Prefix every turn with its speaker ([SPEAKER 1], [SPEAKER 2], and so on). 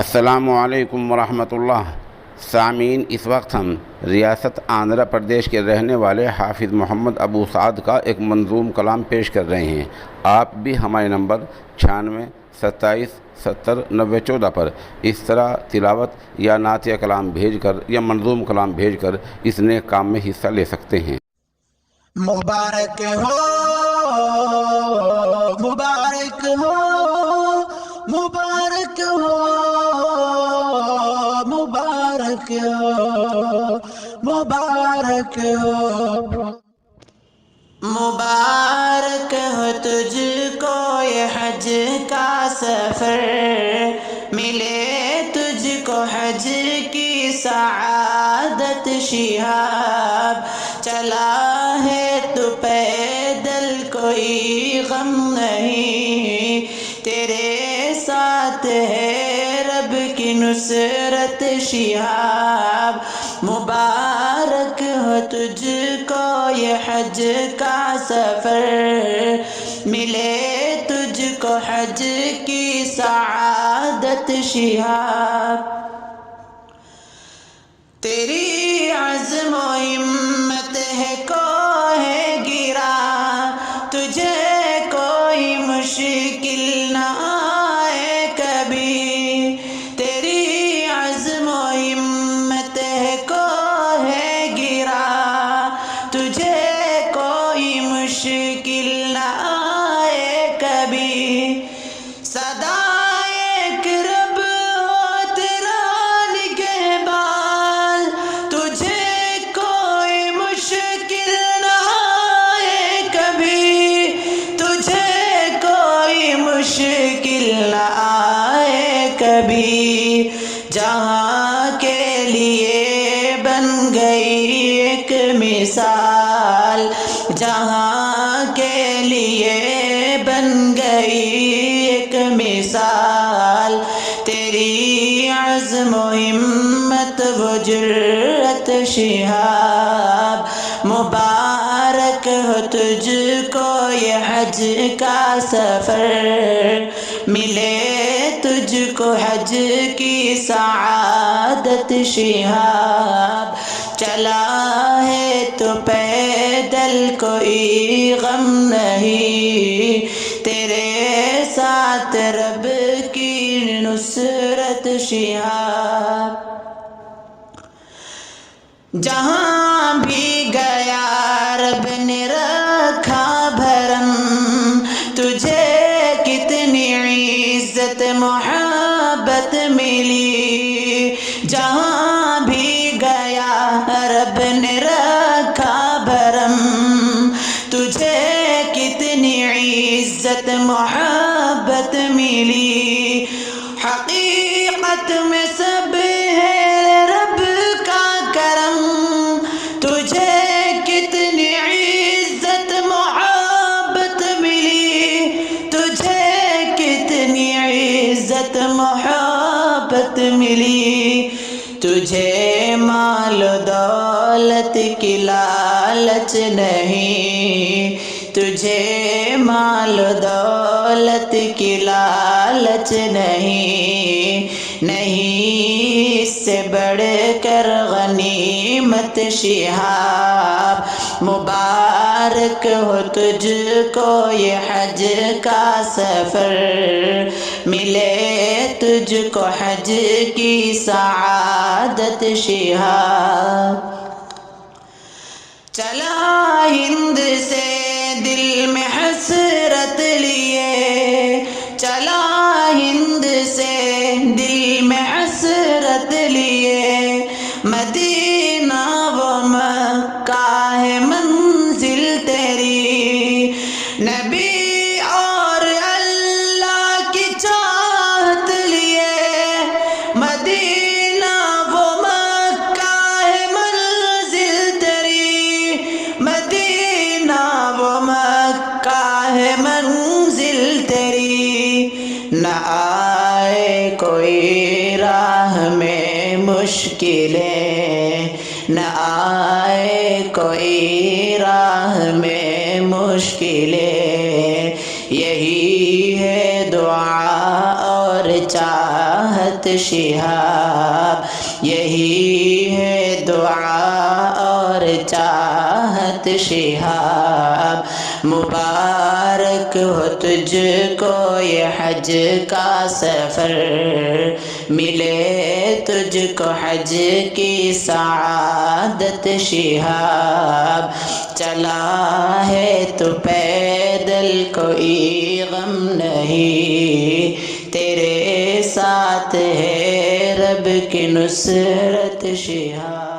[SPEAKER 1] السلام علیکم ورحمۃ اللہ۔ سامعین، اس وقت ہم ریاست آندھرا پردیش کے رہنے والے حافظ محمد ابو سعد کا ایک منظوم کلام پیش کر رہے ہیں۔ آپ بھی ہمارے نمبر 96 27 70 90 14 پر اس طرح تلاوت یا نعتیہ کلام بھیج کر یا منظوم کلام بھیج کر اس نیک کام میں حصہ لے سکتے ہیں۔
[SPEAKER 2] مبارک ہو، مبارک ہو، مبارک ہو، مبارک ہو، مبارک ہو، مبارک ہو تجھ کو یہ حج کا سفر، ملے تجھ کو حج کی سعادت شہاب، چلا ہے تو پیدل کوئی غم نہیں، تیرے ساتھ ہے رب کی نصرت شہاب، مبارک ہو تجھ کو یہ حج کا سفر، ملے تجھ کو حج کی سعادت شہاب، تیری عزم و ہمت ہے کوہ گرا، تجھے کوئی مشکل نہ آئے کبھی، تیری عزم و ہمت ہے کوہ گرا، تجھے کوئی مشکل نہ آئے کبھی، صدا ایک رب ہو تیرا نگہبان، تجھے کوئی مشکل نہ آئے کبھی، تجھے کوئی مشکل نہ آئے کبھی، جہاں کے لیے بن گئی ایک مثال، جہاں کے لیے بن گئی ایک مثال، تیری عزم و ہمت و جرأت شہاب، مبارک ہو تجھ کو یہ حج کا سفر، ملے تجھ کو حج کی سعادت شہاب، چلا ہے تو پیدل کوئی غم نہیں، تیرے ساتھ رب کی نصرت شہاب، جہاں بھی گیا رب نے رکھا بھرم، تجھے کتنی عزت محبت ملی، جہاں بھی گیا رب نے رکھا بھرم، تجھے کتنی عزت محبت ملی، حقیقت میں سب ہے رب کا کرم، تجھے کتنی عزت محبت ملی، تجھے کتنی عزت محبت ملی، تجھے مال و دولت کی لالچ نہیں، تجھے مال و دولت کی لالچ نہیں، نہیں اس سے بڑھ کر غنیمت شہاب، مبارک ہو تجھ کو یہ حج کا سفر، ملے تجھ کو حج کی سعادت شہاب، چلا ہند سے دل میں حسرت لیے، چلا ہند سے دل میں حسرت لیے، مدینہ و مکہ ہے منزل تیری، نبی اور اللہ کی چاہت لیے، مدینہ و مکہ ہے منزل تیری، مدینہ و مکہ ہے منزل تیری، نہ آئے کوئی راہ میں مشکلیں، نہ آئے کوئی راہ میں مشکلیں، یہی ہے دعا اور چاہت چاہت شہاب، یہی ہے دعا اور چاہت شہاب، مبارک ہو تجھ کو یہ حج کا سفر، ملے تجھ کو حج کی سعادت شہاب، چلا ہے تو پیدل کوئی غم نہیں، تیرے ساتھ ہے رب کی نصرت شہاب۔